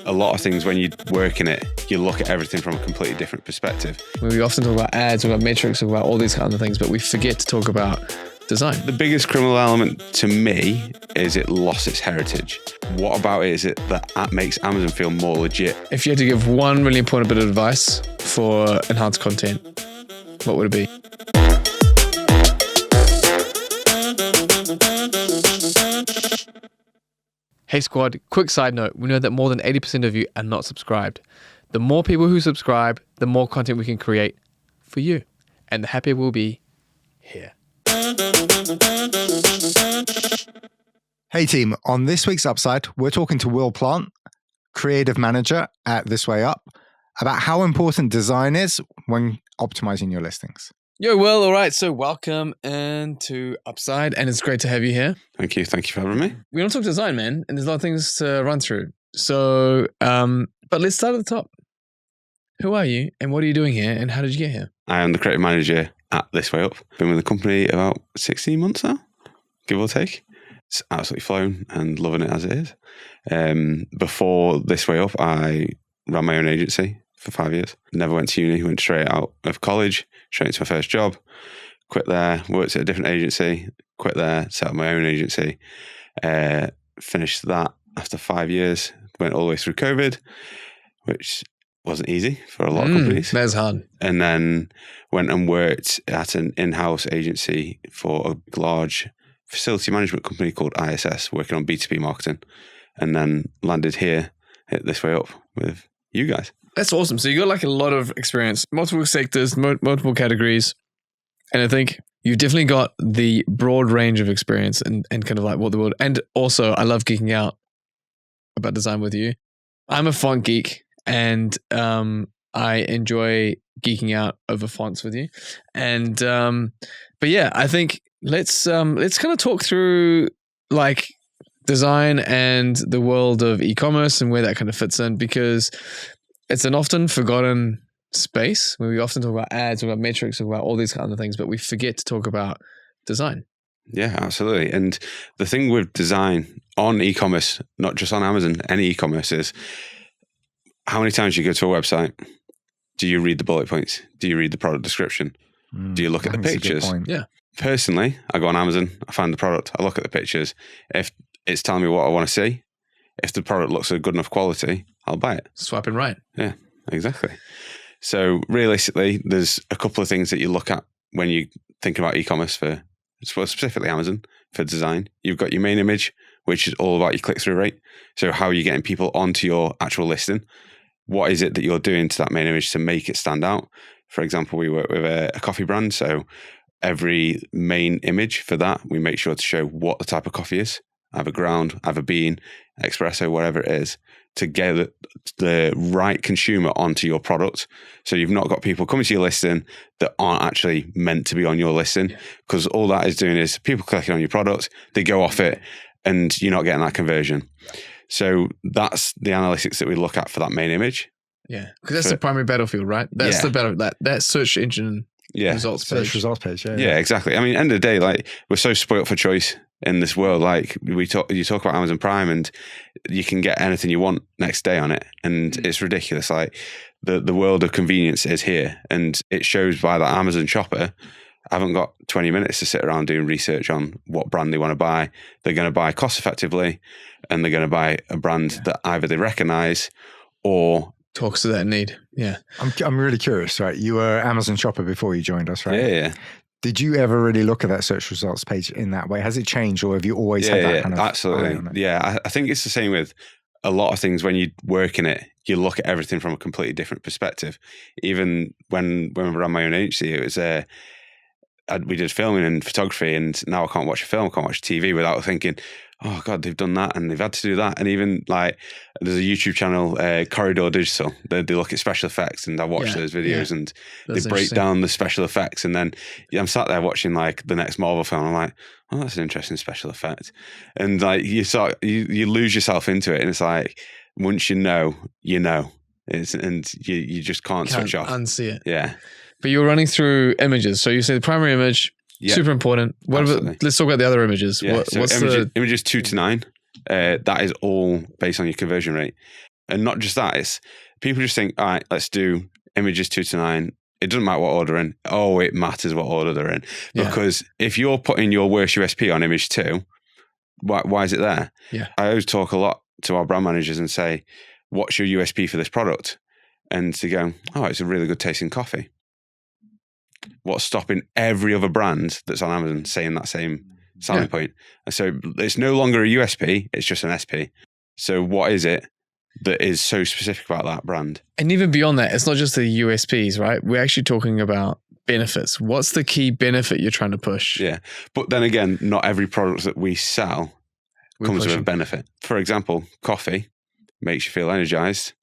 a lot of things when you work in it, you look at everything from a completely different perspective. We often talk about ads, talk about metrics, talk about all these kinds of things, but we forget to talk about design. The biggest criminal element to me is it lost its heritage. What about it is it that makes Amazon feel more legit? If you had to give one really important bit of advice for enhanced content, what would it be? Hey squad, quick side note. We know that more than 80% of you are not subscribed. The more people who subscribe, the more content we can create for you. And the happier we'll be here. Hey team, on this week's Upside, we're talking to Will Plant, creative manager at This Way Up, about how important design is when optimizing your listings. Yo, Will, all right. So welcome to Upside, and it's great to have you here. Thank you for having me. We want to talk design, man, and there's a lot of things to run through. So, but let's start at the top. Who are you, and what are you doing here, and how did you get here? I am the creative manager at This Way Up. Been with the company about 16 months now, give or take. It's absolutely flown and loving it as it is. Before This Way Up, I ran my own agency for 5 years. Never went to uni, went straight out of college, straight into my first job. Quit there, worked at a different agency, quit there, set up my own agency. Finished that after 5 years, went all the way through COVID, which wasn't easy for a lot of companies. That's hard. And then went and worked at an in-house agency for a large facility management company called ISS, working on B2B marketing. And then landed here at This Way Up with you guys. That's awesome. So you got like a lot of experience, multiple sectors, multiple categories. And I think you've definitely got the broad range of experience and kind of like what the world, and also I love geeking out about design with you. I'm a font geek and I enjoy geeking out over fonts with you. And, but yeah, I think let's kind of talk through like design and the world of e-commerce and where that kind of fits in, because it's an often forgotten space where we often talk about ads, talk about metrics, talk about all these kinds of things, but we forget to talk about design. Yeah, absolutely. And the thing with design on e-commerce, not just on Amazon, any e-commerce, is how many times you go to a website, do you read the bullet points? Do you read the product description? Do you look at the pictures? Yeah. Personally, I go on Amazon, I find the product, I look at the pictures. If it's telling me what I want to see, if the product looks of good enough quality, I'll buy it. Swiping right. Yeah, exactly. So realistically, there's a couple of things that you look at when you think about e-commerce for, specifically Amazon, for design. You've got your main image, which is all about your click-through rate. So how are you getting people onto your actual listing? What is it that you're doing to that main image to make it stand out? For example, we work with a coffee brand. So every main image for that, we make sure to show what the type of coffee is. Either ground, either bean, espresso, whatever it is, to get the right consumer onto your product. So you've not got people coming to your listing that aren't actually meant to be on your listing, because all that is doing is people clicking on your product, they go off it, and you're not getting that conversion. So that's the analytics that we look at for that main image. Yeah, because that's the primary battlefield, right? That's the battle, that search engine results page. Search results page, Yeah, exactly. I mean, end of the day, like, we're so spoilt for choice in this world. Like, you talk about Amazon Prime and you can get anything you want next day on it. And it's ridiculous. Like, the world of convenience is here. And it shows by that Amazon shopper, I haven't got 20 minutes to sit around doing research on what brand they want to buy. They're going to buy cost effectively, and they're going to buy a brand that either they recognize or talks to that need. Yeah. I'm really curious, right? You were Amazon shopper before you joined us, right? Yeah. Did you ever really look at that search results page in that way? Has it changed, or have you always had that kind of absolutely eye on it? Yeah, I think it's the same with a lot of things. When you work in it, you look at everything from a completely different perspective. Even when I ran my own agency, it was we did filming and photography, and now I can't watch a film, I can't watch TV without thinking, oh God, they've done that and they've had to do that. And even like, there's a YouTube channel, Corridor Digital. They look at special effects, and I watch those videos and they break down the special effects. And then I'm sat there watching like the next Marvel film. I'm like, oh, that's an interesting special effect. And like, you lose yourself into it, and it's like, once you know, and you just can't switch off. Unsee it. Yeah. But you're running through images. So you say the primary image, super important. What about, let's talk about the other images. Yeah. Images 2 to 9, that is all based on your conversion rate. And not just that, it's people just think, all right, let's do images 2 to 9. It doesn't matter what order they're in. Oh, it matters what order they're in. Because if you're putting your worst USP on image 2, why is it there? Yeah. I always talk a lot to our brand managers and say, what's your USP for this product? And to go, oh, it's a really good tasting coffee. What's stopping every other brand that's on Amazon saying that same selling point? And so it's no longer a USP, it's just an SP. So what is it that is so specific about that brand? And even beyond that, it's not just the USPs, right? We're actually talking about benefits. What's the key benefit you're trying to push? Yeah. But then again, not every product that we sell comes with a benefit. For example, coffee makes you feel energized,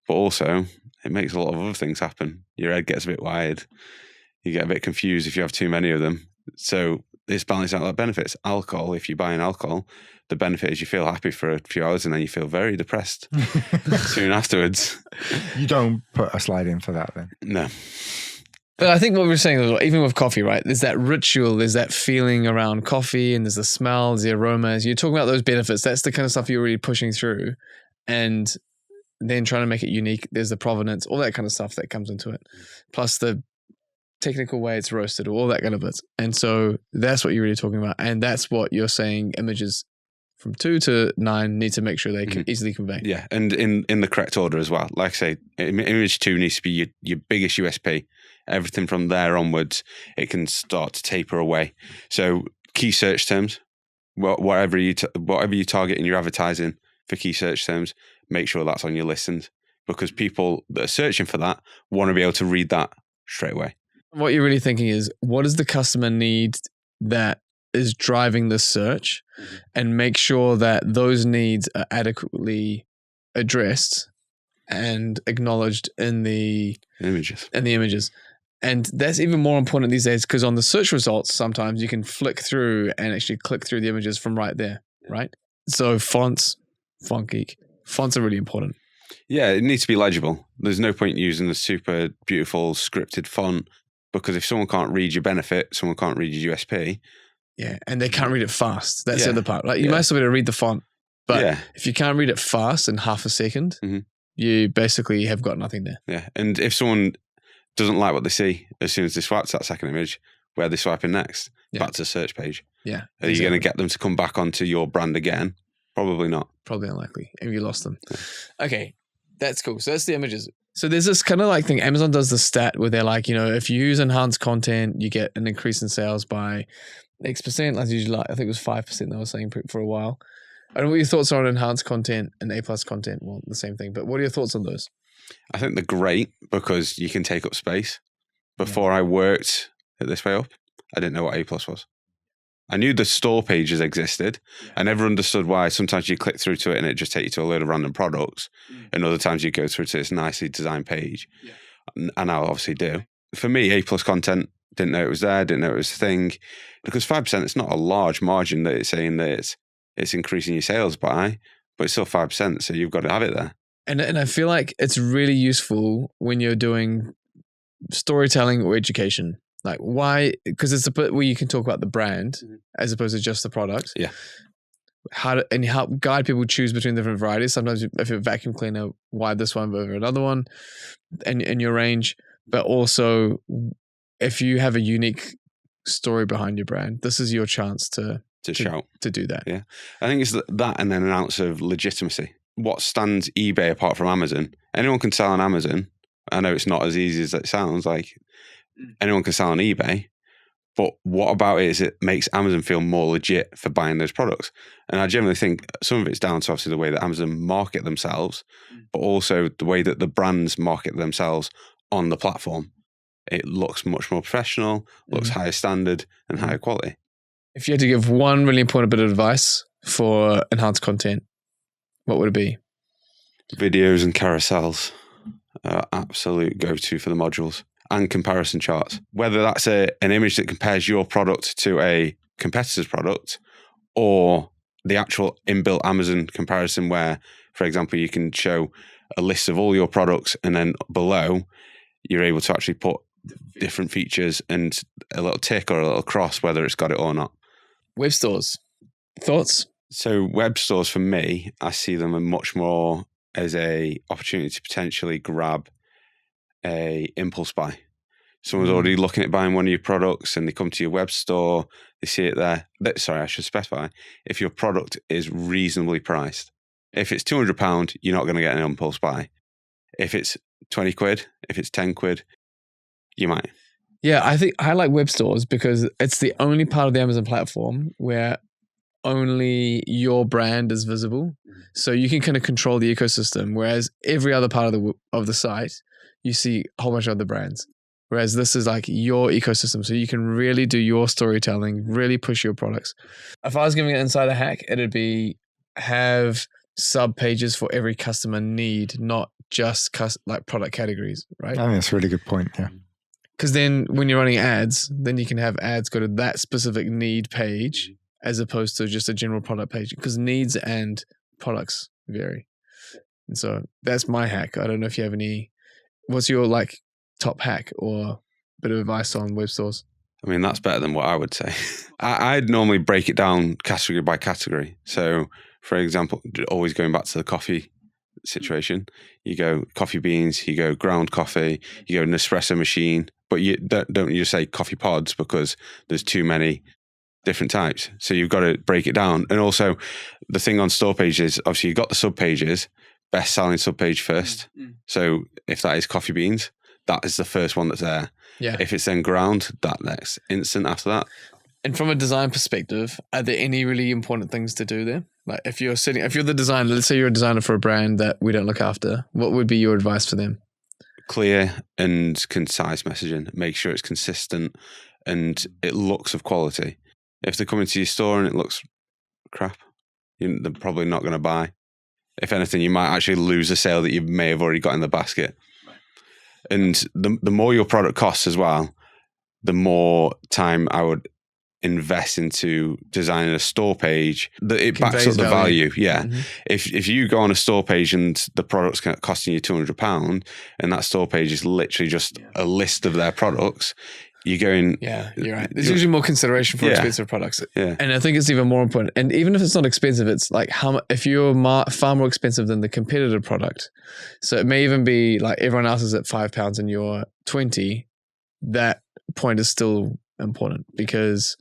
but also it makes a lot of other things happen. Your head gets a bit wired. You get a bit confused if you have too many of them. So it's balancing out that benefits. Alcohol, if you buy an alcohol, the benefit is you feel happy for a few hours and then you feel very depressed soon afterwards. You don't put a slide in for that then? No. But I think what we're saying, even with coffee, right? There's that ritual, there's that feeling around coffee, and there's the smells, the aromas. You're talking about those benefits. That's the kind of stuff you're really pushing through. And then trying to make it unique. There's the provenance, all that kind of stuff that comes into it. Plus the technical way it's roasted, all that kind of bits. And so that's what you're really talking about. And that's what you're saying images from 2 to 9 need to make sure they can easily convey. Yeah, and in the correct order as well. Like I say, image 2 needs to be your biggest USP. Everything from there onwards, it can start to taper away. So key search terms, whatever you target in your advertising for key search terms, make sure that's on your listings, because people that are searching for that want to be able to read that straight away. What you're really thinking is, what does the customer need that is driving the search, and make sure that those needs are adequately addressed and acknowledged in the images. And that's even more important these days, because on the search results, sometimes you can flick through and actually click through the images from right there, right? So fonts are really important. Yeah, it needs to be legible. There's no point using a super beautiful scripted font, because if someone can't read your benefit, someone can't read your USP. Yeah, and they can't read it fast. That's the other part. Like, you might still be able to read the font, but if you can't read it fast in half a second, you basically have got nothing there. Yeah, and if someone doesn't like what they see as soon as they swipe to that second image, where are they swiping next? Back to the search page. Yeah. Are you going to get them to come back onto your brand again? Probably not. Probably unlikely. If you lost them. Okay, that's cool. So that's the images. So there's this kind of like thing. Amazon does the stat where they're like, if you use enhanced content, you get an increase in sales by X%. That's usually, I think it was 5% they were saying for a while. I don't know what your thoughts are on enhanced content and A+ content. Well, the same thing. But what are your thoughts on those? I think they're great because you can take up space. Before I worked at This Way Up, I didn't know what A+ was. I knew the store pages existed. I never understood why sometimes you click through to it and it just takes you to a load of random products. And other times you go through to this nicely designed page. And I obviously do. For me, A+ content, didn't know it was there, didn't know it was a thing. Because 5%, it's not a large margin that it's saying that it's increasing your sales by, but it's still 5%, so you've got to have it there. And I feel like it's really useful when you're doing storytelling or education. Like, why? Because it's a bit where you can talk about the brand as opposed to just the product. Yeah. And you help guide people choose between different varieties. Sometimes if you're a vacuum cleaner, why this one over another one in your range. But also, if you have a unique story behind your brand, this is your chance to shout, to do that. Yeah. I think it's that, and then an ounce of legitimacy. What stands eBay apart from Amazon? Anyone can sell on Amazon. I know it's not as easy as it sounds. Like, anyone can sell on eBay, but what about it is it makes Amazon feel more legit for buying those products? And I generally think some of it's down to obviously the way that Amazon market themselves, but also the way that the brands market themselves on the platform. It looks much more professional, looks higher standard and higher quality. If you had to give one really important bit of advice for enhanced content, what would it be? Videos and carousels are absolute go-to for the modules, and comparison charts. Whether that's an image that compares your product to a competitor's product, or the actual inbuilt Amazon comparison where, for example, you can show a list of all your products and then below you're able to actually put different features and a little tick or a little cross whether it's got it or not. Web stores. Thoughts? So web stores, for me, I see them as much more as a opportunity to potentially grab a impulse buy. Someone's already looking at buying one of your products and they come to your web store, they see it there. Sorry, I should specify, if your product is reasonably priced. If it's £200, you're not going to get an impulse buy. If it's 20 quid, if it's 10 quid, you might. Yeah, I think I like web stores because it's the only part of the Amazon platform where only your brand is visible. So you can kind of control the ecosystem, whereas every other part of the site, you see a whole bunch of other brands. Whereas this is like your ecosystem. So you can really do your storytelling, really push your products. If I was giving an insider hack, it'd be have sub pages for every customer need, not just like product categories, right? I think that's a really good point. Yeah. Because then when you're running ads, then you can have ads go to that specific need page as opposed to just a general product page, because needs and products vary. And so that's my hack. I don't know if you have what's your like top hack or bit of advice on web stores? I mean, that's better than what I would say. I'd normally break it down category by category. So, for example, always going back to the coffee situation, you go coffee beans, you go ground coffee, you go an espresso machine, but you don't you just say coffee pods because there's too many different types. So you've got to break it down. And also the thing on store pages, obviously you've got the sub pages, best selling sub page first. So if that is coffee beans, that is the first one that's there. Yeah. If it's then ground, that next instant after that. And from a design perspective, are there any really important things to do there? Like if you're the designer, let's say you're a designer for a brand that we don't look after, what would be your advice for them? Clear and concise messaging. Make sure it's consistent and it looks of quality. If they come into your store and it looks crap, they're probably not going to buy. If anything, you might actually lose a sale that you may have already got in the basket. And the more your product costs as well, the more time I would invest into designing a store page that it backs up the value. Yeah. Mm-hmm. If you go on a store page and the product's costing you £200 and that store page is literally just a list of their products, you're going... Yeah, you're right. There's usually more consideration for expensive products. Yeah. And I think it's even more important. And even if it's not expensive, it's like if you're far more expensive than the competitor product. So it may even be like everyone else is at £5 and you're 20. That point is still important because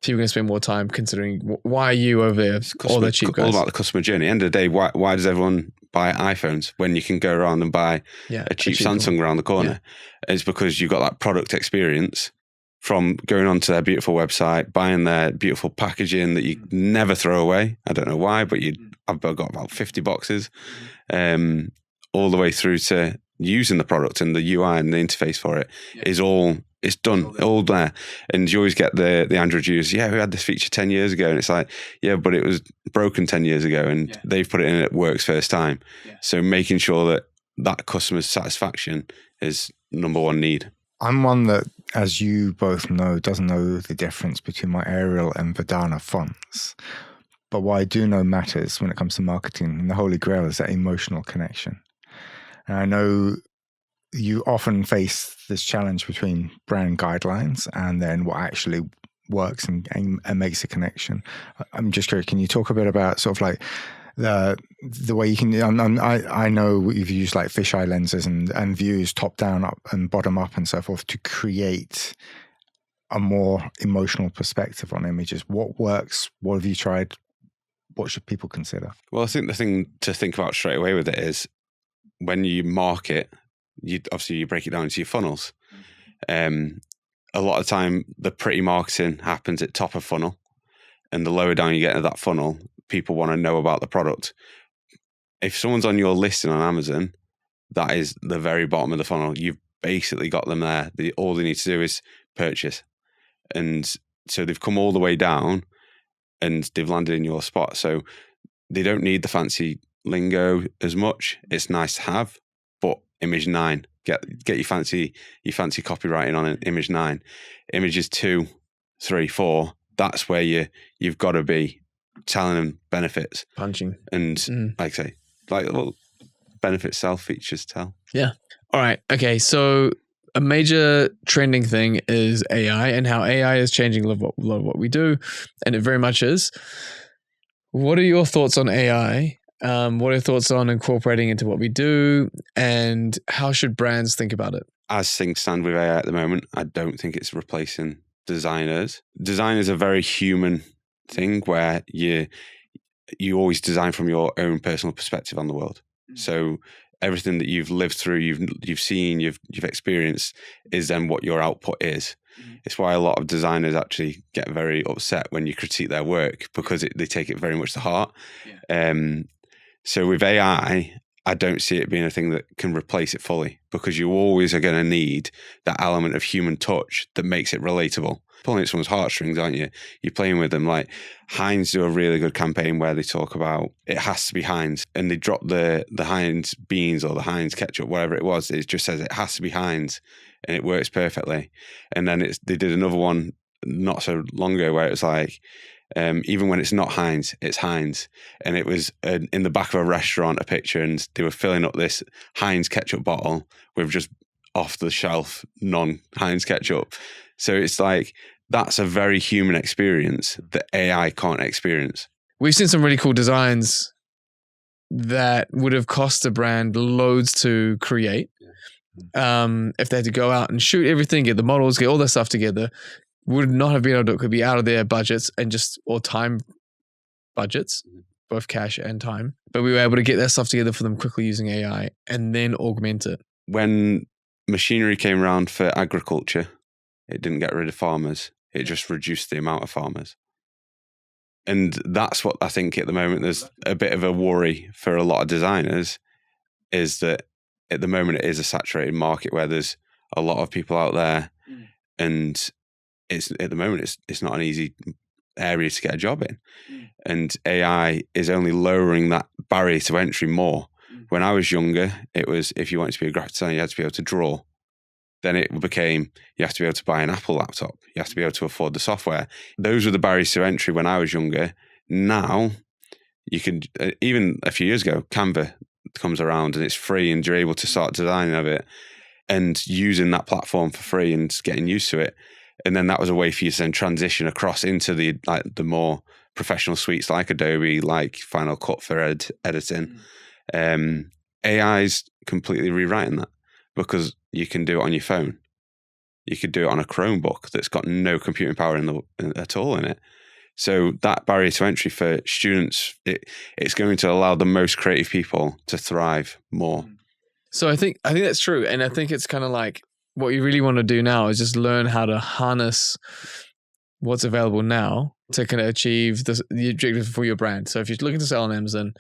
people are going to spend more time considering why are you over there, all the cheap guys. All about the customer journey. End of the day, why does everyone buy iPhones when you can go around and buy a cheap Samsung around the corner? Yeah. It's because you've got that product experience from going onto their beautiful website, buying their beautiful packaging that you never throw away. I don't know why, but I've got about 50 boxes, all the way through to using the product, and the UI and the interface for it is all... It's done, all there. And you always get the Android users, we had this feature 10 years ago. And it's like, but it was broken 10 years ago and they've put it in and it works first time. Yeah. So making sure that customer satisfaction is number one need. I'm one that, as you both know, doesn't know the difference between my Arial and Verdana fonts. But what I do know matters when it comes to marketing, and the Holy Grail is that emotional connection. And I know you often face this challenge between brand guidelines and then what actually works and makes a connection. I'm just curious, can you talk a bit about sort of like the way you can, I know you've used like fisheye lenses and views top down, up and bottom up and so forth to create a more emotional perspective on images. What works? What have you tried? What should people consider? Well, I think the thing to think about straight away with it is when you market, you break it down into your funnels. A lot of time the pretty marketing happens at top of funnel, and the lower down you get into that funnel, people want to know about the product. If someone's on your listing on Amazon, that is the very bottom of the funnel. You've basically got them there. All they need to do is purchase. And so they've come all the way down and they've landed in your spot. So they don't need the fancy lingo as much. It's nice to have, but image 9, get your fancy copywriting on an image 9. Images 2, 3, 4, that's where you've got to be telling them benefits. Punching. And like I say, benefits sell, features tell. Yeah. All right. Okay. So a major trending thing is AI and how AI is changing a lot of what we do. And it very much is. What are your thoughts on AI What are your thoughts on incorporating into what we do, and how should brands think about it? As things stand with AI at the moment, I don't think it's replacing designers. Design is a very human thing where you always design from your own personal perspective on the world. So everything that you've lived through, you've seen, you've experienced is then what your output is. It's why a lot of designers actually get very upset when you critique their work, because they take it very much to heart. So with AI, I don't see it being a thing that can replace it fully, because you always are going to need that element of human touch that makes it relatable. Pulling at someone's heartstrings, aren't you? You're playing with them. Like Heinz do a really good campaign where they talk about it has to be Heinz, and they drop the Heinz beans or the Heinz ketchup, whatever it was. It just says it has to be Heinz, and it works perfectly. And then they did another one not so long ago where it was like, even when it's not Heinz, it's Heinz. And it was in the back of a restaurant, a picture, and they were filling up this Heinz ketchup bottle with just off the shelf non-Heinz ketchup. So it's like, that's a very human experience that AI can't experience. We've seen some really cool designs that would have cost a brand loads to create. If they had to go out and shoot everything, get the models, get all their stuff together, would not have been able to do it. Could be out of their budgets or time budgets, both cash and time. But we were able to get that stuff together for them quickly using AI and then augment it. When machinery came around for agriculture, it didn't get rid of farmers. It just reduced the amount of farmers. And that's what I think at the moment there's a bit of a worry for a lot of designers, is that at the moment it is a saturated market where there's a lot of people out there, and it's at the moment it's not an easy area to get a job in. And AI is only lowering that barrier to entry more. When I was younger, it was, if you wanted to be a graphic designer, you had to be able to draw. Then it became, you have to be able to buy an Apple laptop. You have to be able to afford the software. Those were the barriers to entry when I was younger. Now, you can, even a few years ago, Canva comes around and it's free, and you're able to start designing of it and using that platform for free and getting used to it. And then that was a way for you to then transition across into the more professional suites like Adobe, like Final Cut for editing. AI's completely rewriting that, because you can do it on your phone. You could do it on a Chromebook that's got no computing power at all in it. So that barrier to entry for students, it's going to allow the most creative people to thrive more. So I think that's true. And I think it's kind of like, what you really want to do now is just learn how to harness what's available now to kind of achieve the objective for your brand. So if you're looking to sell on Amazon,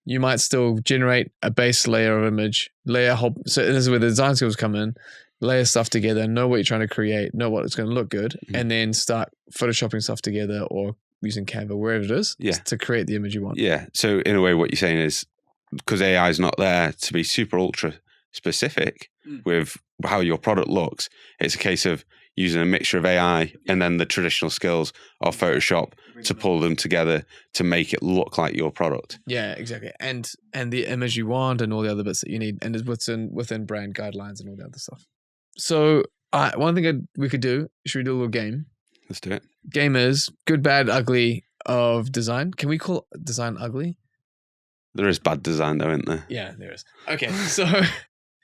you might still generate a base layer of image, so this is where the design skills come in, layer stuff together, know what you're trying to create, know what it's going to look good, and then start photoshopping stuff together or using Canva, wherever it is, to create the image you want. Yeah. So in a way, what you're saying is, because AI is not there to be super ultra specific with how your product looks, it's a case of using a mixture of AI and then the traditional skills of Photoshop to pull them together to make it look like your product. Yeah, exactly. And the image you want and all the other bits that you need, and it's within brand guidelines and all the other stuff. So one thing we could do, should we do a little game? Let's do it. Game is good, bad, ugly of design. Can we call design ugly? There is bad design though, isn't there? Yeah, there is. Okay,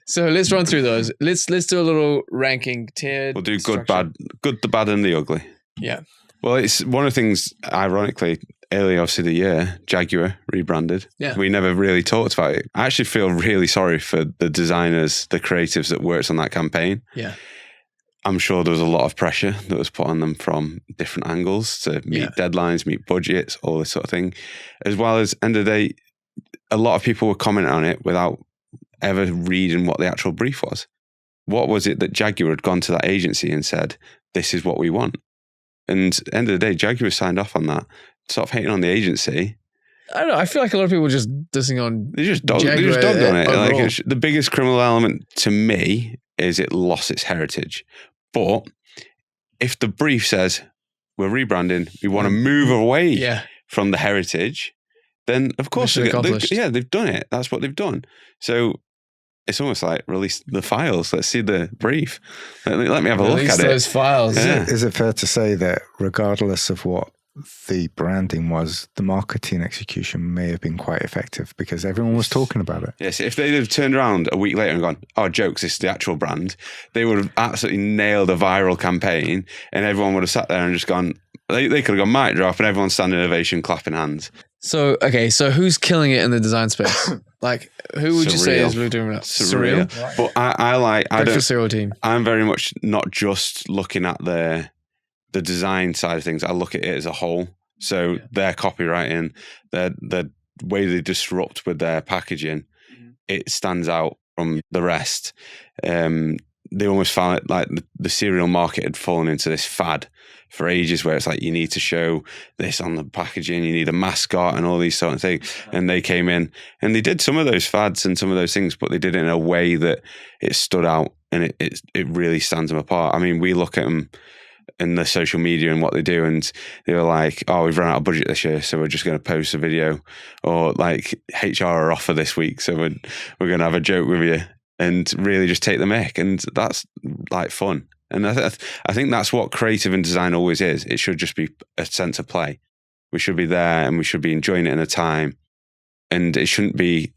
so let's run through those. Let's do a little ranking tiered. We'll do good, the bad, and the ugly. Yeah. Well, it's one of the things, ironically, earlier obviously the year, Jaguar rebranded. Yeah. We never really talked about it. I actually feel really sorry for the designers, the creatives that worked on that campaign. Yeah. I'm sure there was a lot of pressure that was put on them from different angles to meet deadlines, meet budgets, all this sort of thing. As well as, end of the day, a lot of people were commenting on it without ever reading what the actual brief was. What was it that Jaguar had gone to that agency and said, this is what we want? And at the end of the day, Jaguar signed off on that. Stop hating on the agency. I don't know. I feel like a lot of people were just dissing on They just dogged on it. Like, the biggest criminal element to me is it lost its heritage. But if the brief says, we're rebranding, we want to move away from the heritage, then of course they've done it. That's what they've done. So it's almost like release the files. Let's see the brief. Let me have a look at it. Release those files. Is it fair to say that regardless of what the branding was, the marketing execution may have been quite effective because everyone was talking about it. Yes, if they'd have turned around a week later and gone, oh, jokes, this is the actual brand, they would have absolutely nailed a viral campaign and everyone would have sat there and just gone, they could have gone mic drop and everyone standing ovation, clapping hands. So, okay, so who's killing it in the design space? Like, who would you say is really doing that? Surreal. But I Breakfast cereal team. I'm very much not just looking at the design side of things. I look at it as a whole. So their copywriting, the way they disrupt with their packaging, it stands out from the rest. They almost found it like the cereal market had fallen into this fad for ages where it's like you need to show this on the packaging, you need a mascot and all these sort of things. And they came in and they did some of those fads and some of those things, but they did it in a way that it stood out and it really stands them apart. I mean, we look at them in the social media and what they do, and they were like, oh, we've run out of budget this year, so we're just going to post a video, or like HR are off for this week, so we're going to have a joke with you and really just take the mick, and that's like fun. And I think that's what creative and design always is. It should just be a sense of play. We should be there and we should be enjoying it in a time, and it shouldn't be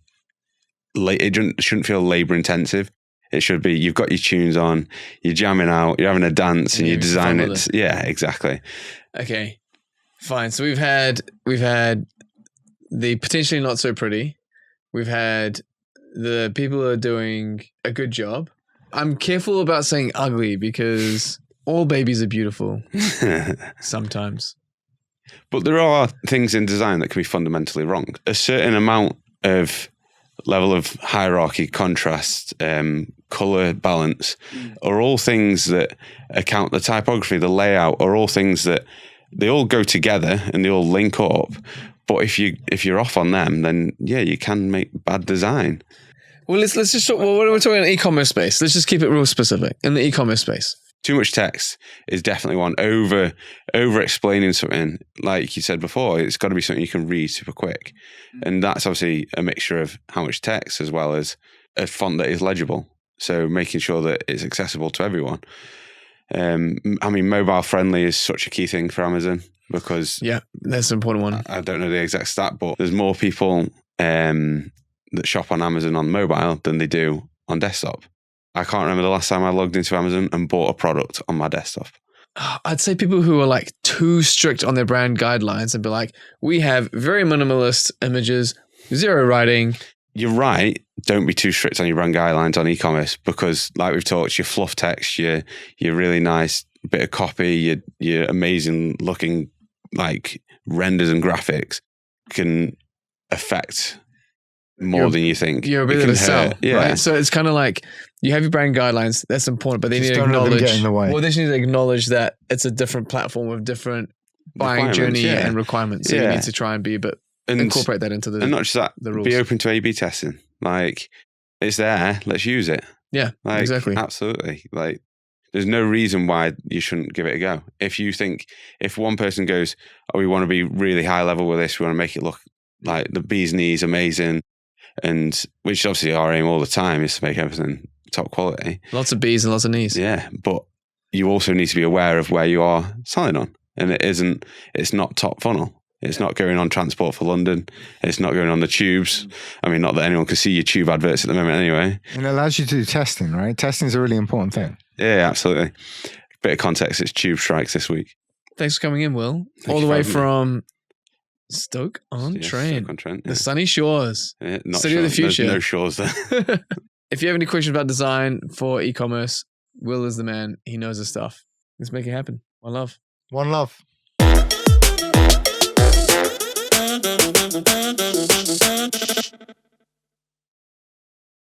it shouldn't feel labor intensive. It should be, you've got your tunes on, you're jamming out, you're having a dance, and you design it. Yeah, exactly. Okay, fine. So we've had the potentially not so pretty. We've had the people who are doing a good job. I'm careful about saying ugly because all babies are beautiful sometimes. But there are things in design that can be fundamentally wrong. A certain amount of level of hierarchy, contrast, color balance are all things that account, the typography, the layout are all things that they all go together and they all link up. But if you're off on them, then yeah, you can make bad design. Well, let's just talk. Well, we're talking in e-commerce space. Let's just keep it real specific in the e-commerce space. Too much text is definitely one. Over explaining something, like you said before, it's got to be something you can read super quick, and that's obviously a mixture of how much text as well as a font that is legible. So making sure that it's accessible to everyone. I mean, mobile friendly is such a key thing for Amazon because that's an important one. I don't know the exact stat, but there's more people that shop on Amazon on mobile than they do on desktop. I can't remember the last time I logged into Amazon and bought a product on my desktop. I'd say people who are like too strict on their brand guidelines and be like, we have very minimalist images, zero writing. You're right. Don't be too strict on your brand guidelines on e-commerce because, like we've talked, your fluff text, your really nice bit of copy, your amazing looking like renders and graphics can affect more than you think. You're a bit of a sell, right? So it's kind of like you have your brand guidelines. That's important, but they need to acknowledge. Get in the way. Well, they just need to acknowledge that it's a different platform with different buying journey and requirements. So you need to try and be, but incorporate that into the and not just that. The rules. Be open to A/B testing. Like it's there. Let's use it. Yeah, exactly. Absolutely. Like there's no reason why you shouldn't give it a go. If you think if one person goes, oh, we want to be really high level with this, we want to make it look like the bee's knees, amazing. And which obviously our aim all the time is to make everything top quality. Lots of B's and lots of knees. Yeah, but you also need to be aware of where you are selling on. And it's not top funnel. It's not going on Transport for London. It's not going on the tubes. I mean, not that anyone can see your tube adverts at the moment anyway. And it allows you to do testing, right? Testing is a really important thing. Yeah, absolutely. Bit of context, it's tube strikes this week. Thanks for coming in, Will. All the way from Stoke-on-Trent. Stoke-on-Trent, the sunny shores. Yeah, City of the future. There's no shores there. If you have any questions about design for e-commerce, Will is the man. He knows his stuff. Let's make it happen. One love. One love.